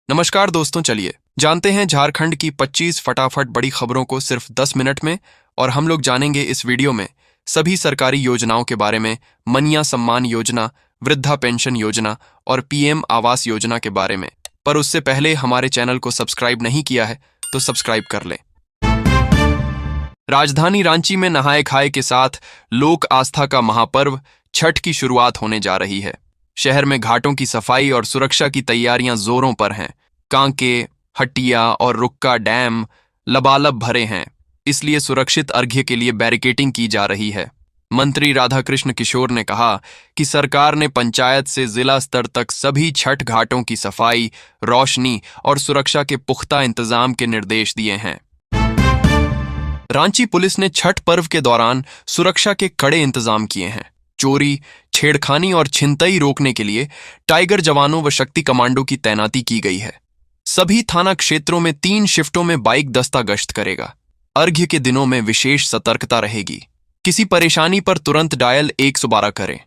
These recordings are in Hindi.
नमस्कार दोस्तों, चलिए जानते हैं झारखंड की 25 फटाफट बड़ी खबरों को सिर्फ 10 मिनट में। और हम लोग जानेंगे इस वीडियो में सभी सरकारी योजनाओं के बारे में, मनिया सम्मान योजना, वृद्धा पेंशन योजना और पीएम आवास योजना के बारे में। पर उससे पहले हमारे चैनल को सब्सक्राइब नहीं किया है तो सब्सक्राइब कर लें। राजधानी रांची में नहाए खाए के साथ लोक आस्था का महापर्व छठ की शुरुआत होने जा रही है। शहर में घाटों की सफाई और सुरक्षा की तैयारियां जोरों पर हैं। कांके, हटिया और रुक्का डैम लबालब भरे हैं, इसलिए सुरक्षित अर्घ्य के लिए बैरिकेडिंग की जा रही है। मंत्री राधाकृष्ण किशोर ने कहा कि सरकार ने पंचायत से जिला स्तर तक सभी छठ घाटों की सफाई, रोशनी और सुरक्षा के पुख्ता इंतजाम के निर्देश दिए हैं। रांची पुलिस ने छठ पर्व के दौरान सुरक्षा के कड़े इंतजाम किए हैं। चोरी, छेड़खानी और छिनतई रोकने के लिए टाइगर जवानों व शक्ति कमांडो की तैनाती की गई है। सभी थाना क्षेत्रों में 3 शिफ्टों में बाइक दस्ता गश्त करेगा। अर्घ्य के दिनों में विशेष सतर्कता रहेगी। किसी परेशानी पर तुरंत डायल 112 करें।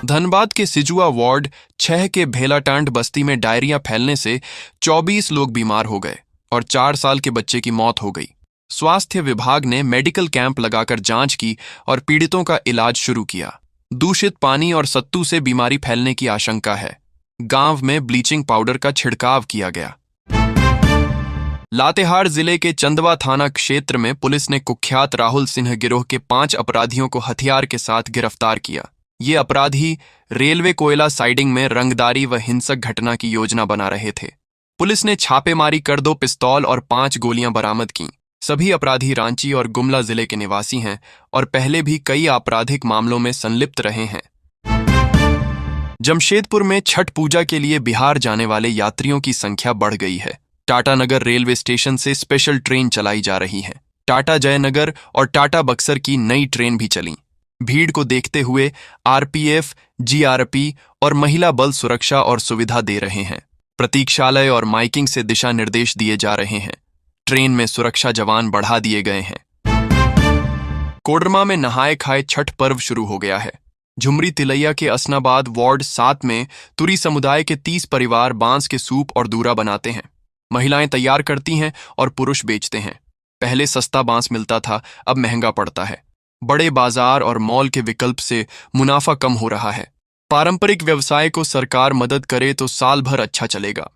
धनबाद के सिजुआ वार्ड 6 के भेलाटांड बस्ती में डायरिया फैलने से 24 लोग बीमार हो गए और 4 साल के बच्चे की मौत हो गई। स्वास्थ्य विभाग ने मेडिकल कैंप लगाकर जांच की और पीड़ितों का इलाज शुरू किया। दूषित पानी और सत्तू से बीमारी फैलने की आशंका है। गांव में ब्लीचिंग पाउडर का छिड़काव किया गया। लातेहार जिले के चंदवा थाना क्षेत्र में पुलिस ने कुख्यात राहुल सिंह गिरोह के 5 अपराधियों को हथियार के साथ गिरफ्तार किया। ये अपराधी रेलवे कोयला साइडिंग में रंगदारी व हिंसक घटना की योजना बना रहे थे। पुलिस ने छापेमारी कर 2 पिस्तौल और 5 गोलियां बरामद की। सभी अपराधी रांची और गुमला जिले के निवासी हैं और पहले भी कई आपराधिक मामलों में संलिप्त रहे हैं। जमशेदपुर में छठ पूजा के लिए बिहार जाने वाले यात्रियों की संख्या बढ़ गई है। टाटानगर रेलवे स्टेशन से स्पेशल ट्रेन चलाई जा रही है। टाटा जयनगर और टाटा बक्सर की नई ट्रेन भी चली। भीड़ को देखते हुए आरपीएफ, जीआरपी और महिला बल सुरक्षा और सुविधा दे रहे हैं। प्रतीक्षालय और माइकिंग से दिशा निर्देश दिए जा रहे हैं। ट्रेन में सुरक्षा जवान बढ़ा दिए गए हैं। कोडरमा में नहाए खाए छठ पर्व शुरू हो गया है। झुमरी तिलैया के असनाबाद वार्ड 7 में तुरी समुदाय के 30 परिवार बांस के सूप और दूरा बनाते हैं। महिलाएं तैयार करती हैं और पुरुष बेचते हैं। पहले सस्ता बांस मिलता था, अब महंगा पड़ता है। बड़े बाजार और मॉल के विकल्प से मुनाफा कम हो रहा है। पारंपरिक व्यवसाय को सरकार मदद करे तो साल भर अच्छा चलेगा।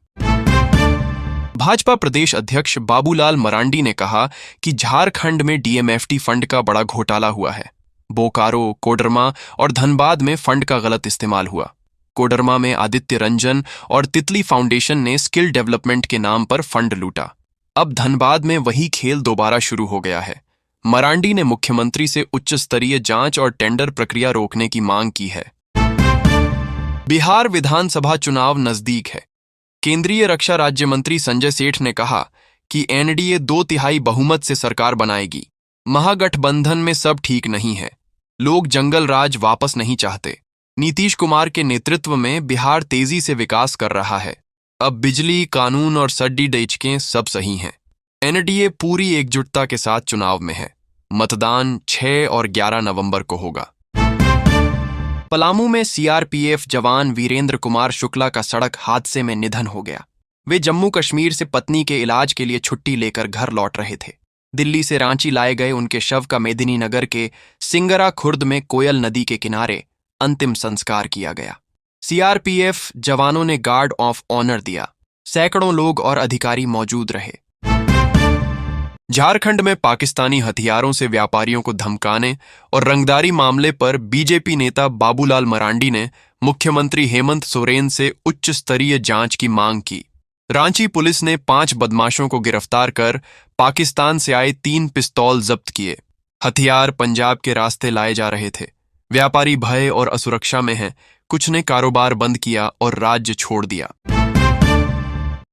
भाजपा प्रदेश अध्यक्ष बाबूलाल मरांडी ने कहा कि झारखंड में डीएमएफटी फंड का बड़ा घोटाला हुआ है। बोकारो, कोडरमा और धनबाद में फंड का गलत इस्तेमाल हुआ। कोडरमा में आदित्य रंजन और तितली फाउंडेशन ने स्किल डेवलपमेंट के नाम पर फंड लूटा। अब धनबाद में वही खेल दोबारा शुरू हो गया है। मरांडी ने मुख्यमंत्री से उच्च स्तरीय जांच और टेंडर प्रक्रिया रोकने की मांग की है। बिहार विधानसभा चुनाव नजदीक है। केंद्रीय रक्षा राज्य मंत्री संजय सेठ ने कहा कि एनडीए 2/3 बहुमत से सरकार बनाएगी। महागठबंधन में सब ठीक नहीं है। लोग जंगल राज वापस नहीं चाहते। नीतीश कुमार के नेतृत्व में बिहार तेजी से विकास कर रहा है। अब बिजली, कानून और सड्डी डेचकें सब सही हैं। एनडीए पूरी एकजुटता के साथ चुनाव में है। मतदान 6 और 11 नवंबर को होगा। पलामू में सीआरपीएफ जवान वीरेंद्र कुमार शुक्ला का सड़क हादसे में निधन हो गया। वे जम्मू कश्मीर से पत्नी के इलाज के लिए छुट्टी लेकर घर लौट रहे थे। दिल्ली से रांची लाए गए उनके शव का मेदिनीनगर के सिंगरा खुर्द में कोयल नदी के किनारे अंतिम संस्कार किया गया। सीआरपीएफ जवानों ने गार्ड ऑफ ऑनर दिया। सैकड़ों लोग और अधिकारी मौजूद रहे। झारखंड में पाकिस्तानी हथियारों से व्यापारियों को धमकाने और रंगदारी मामले पर बीजेपी नेता बाबूलाल मरांडी ने मुख्यमंत्री हेमंत सोरेन से उच्च स्तरीय जांच की मांग की। रांची पुलिस ने 5 बदमाशों को गिरफ्तार कर पाकिस्तान से आए 3 पिस्तौल जब्त किए। हथियार पंजाब के रास्ते लाए जा रहे थे। व्यापारी भय और असुरक्षा में हैं। कुछ ने कारोबार बंद किया और राज्य छोड़ दिया।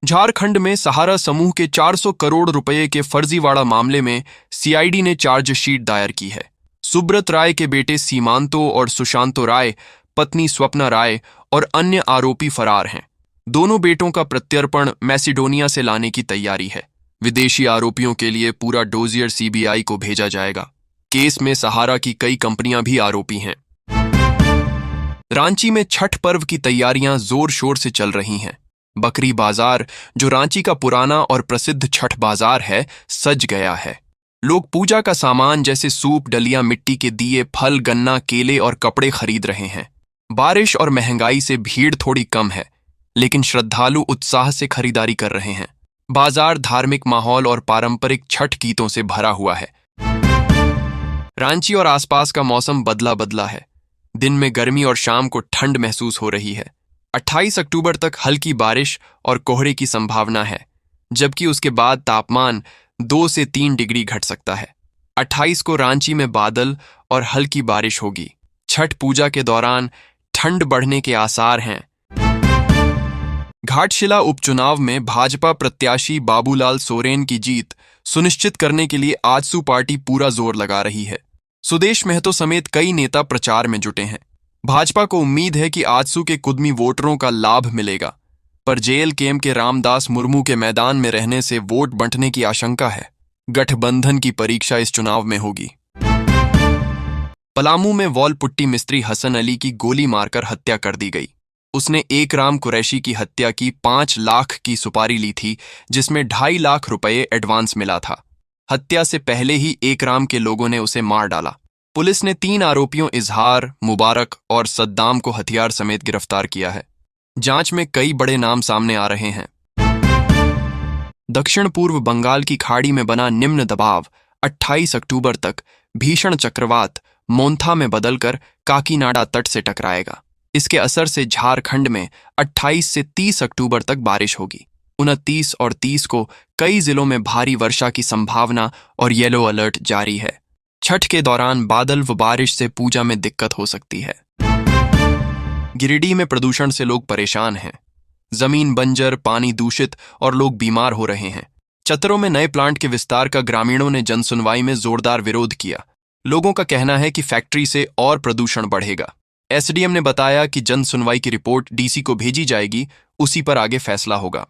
झारखंड में सहारा समूह के 400 करोड़ रुपए के फर्जीवाड़ा मामले में सीआईडी ने चार्जशीट दायर की है। सुब्रत राय के बेटे सीमांतो और सुशांतो राय, पत्नी स्वप्ना राय और अन्य आरोपी फरार हैं। दोनों बेटों का प्रत्यर्पण मैसिडोनिया से लाने की तैयारी है। विदेशी आरोपियों के लिए पूरा डोजियर सीबीआई को भेजा जाएगा। केस में सहारा की कई कंपनियां भी आरोपी हैं। रांची में छठ पर्व की तैयारियां जोर शोर से चल रही हैं। बकरी बाजार, जो रांची का पुराना और प्रसिद्ध छठ बाजार है, सज गया है। लोग पूजा का सामान जैसे सूप, डलिया, मिट्टी के दिए, फल, गन्ना, केले और कपड़े खरीद रहे हैं। बारिश और महंगाई से भीड़ थोड़ी कम है, लेकिन श्रद्धालु उत्साह से खरीदारी कर रहे हैं। बाजार धार्मिक माहौल और पारंपरिक छठ गीतों से भरा हुआ है। रांची और आसपास का मौसम बदला बदला है। दिन में गर्मी और शाम को ठंड महसूस हो रही है। 28 अक्टूबर तक हल्की बारिश और कोहरे की संभावना है, जबकि उसके बाद तापमान 2 से 3 डिग्री घट सकता है। 28 को रांची में बादल और हल्की बारिश होगी। छठ पूजा के दौरान ठंड बढ़ने के आसार हैं। घाटशिला उपचुनाव में भाजपा प्रत्याशी बाबूलाल सोरेन की जीत सुनिश्चित करने के लिए आजसू पार्टी पूरा जोर लगा रही है। सुदेश महतो समेत कई नेता प्रचार में जुटे हैं। भाजपा को उम्मीद है कि आजसू के कुदमी वोटरों का लाभ मिलेगा, पर जेएलकेएम के रामदास मुर्मू के मैदान में रहने से वोट बंटने की आशंका है। गठबंधन की परीक्षा इस चुनाव में होगी। पलामू में वॉल पुट्टी मिस्त्री हसन अली की गोली मारकर हत्या कर दी गई। उसने एकराम कुरैशी की हत्या की 5 लाख की सुपारी ली थी, जिसमें 2.5 लाख रुपए एडवांस मिला था। हत्या से पहले ही एकराम के लोगों ने उसे मार डाला। पुलिस ने 3 आरोपियों इजहार, मुबारक और सद्दाम को हथियार समेत गिरफ्तार किया है। जांच में कई बड़े नाम सामने आ रहे हैं। दक्षिण पूर्व बंगाल की खाड़ी में बना निम्न दबाव 28 अक्टूबर तक भीषण चक्रवात मोन्था में बदलकर काकीनाडा तट से टकराएगा। इसके असर से झारखंड में 28 से 30 अक्टूबर तक बारिश होगी। 29 और 30 को कई जिलों में भारी वर्षा की संभावना और येलो अलर्ट जारी है। छठ के दौरान बादल व बारिश से पूजा में दिक्कत हो सकती है। गिरिडीह में प्रदूषण से लोग परेशान हैं। जमीन बंजर, पानी दूषित और लोग बीमार हो रहे हैं। चतरों में नए प्लांट के विस्तार का ग्रामीणों ने जनसुनवाई में जोरदार विरोध किया। लोगों का कहना है कि फैक्ट्री से और प्रदूषण बढ़ेगा। एसडीएम ने बताया कि जनसुनवाई की रिपोर्ट डीसी को भेजी जाएगी, उसी पर आगे फैसला होगा।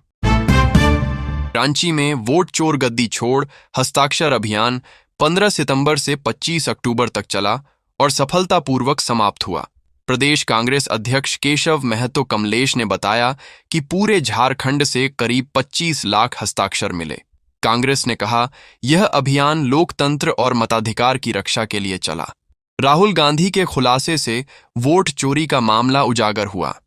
रांची में वोट चोर गद्दी छोड़ हस्ताक्षर अभियान 15 सितंबर से 25 अक्टूबर तक चला और सफलतापूर्वक समाप्त हुआ। प्रदेश कांग्रेस अध्यक्ष केशव महतो कमलेश ने बताया कि पूरे झारखंड से करीब 25 लाख हस्ताक्षर मिले। कांग्रेस ने कहा, यह अभियान लोकतंत्र और मताधिकार की रक्षा के लिए चला। राहुल गांधी के खुलासे से वोट चोरी का मामला उजागर हुआ।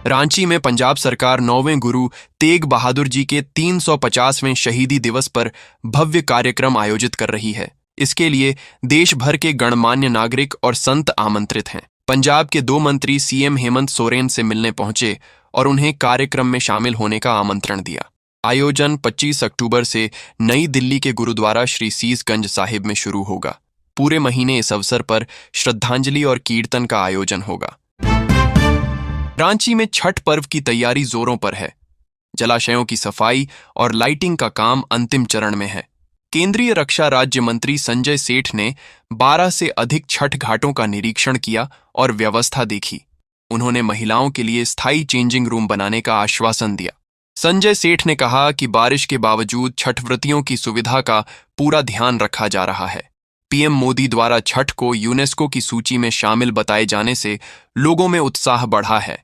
रांची में पंजाब सरकार 9वें गुरु तेग बहादुर जी के 350वें शहीदी दिवस पर भव्य कार्यक्रम आयोजित कर रही है। इसके लिए देश भर के गणमान्य नागरिक और संत आमंत्रित हैं। पंजाब के 2 मंत्री सीएम हेमंत सोरेन से मिलने पहुंचे और उन्हें कार्यक्रम में शामिल होने का आमंत्रण दिया। आयोजन 25 अक्टूबर से नई दिल्ली के गुरुद्वारा श्री सीसगंज साहिब में शुरू होगा। पूरे महीने इस अवसर पर श्रद्धांजलि और कीर्तन का आयोजन होगा। रांची में छठ पर्व की तैयारी जोरों पर है। जलाशयों की सफाई और लाइटिंग का काम अंतिम चरण में है। केंद्रीय रक्षा राज्य मंत्री संजय सेठ ने 12 से अधिक छठ घाटों का निरीक्षण किया और व्यवस्था देखी। उन्होंने महिलाओं के लिए स्थायी चेंजिंग रूम बनाने का आश्वासन दिया। संजय सेठ ने कहा कि बारिश के बावजूद छठव्रतियों की सुविधा का पूरा ध्यान रखा जा रहा है। पीएम मोदी द्वारा छठ को यूनेस्को की सूची में शामिल बताए जाने से लोगों में उत्साह बढ़ा है।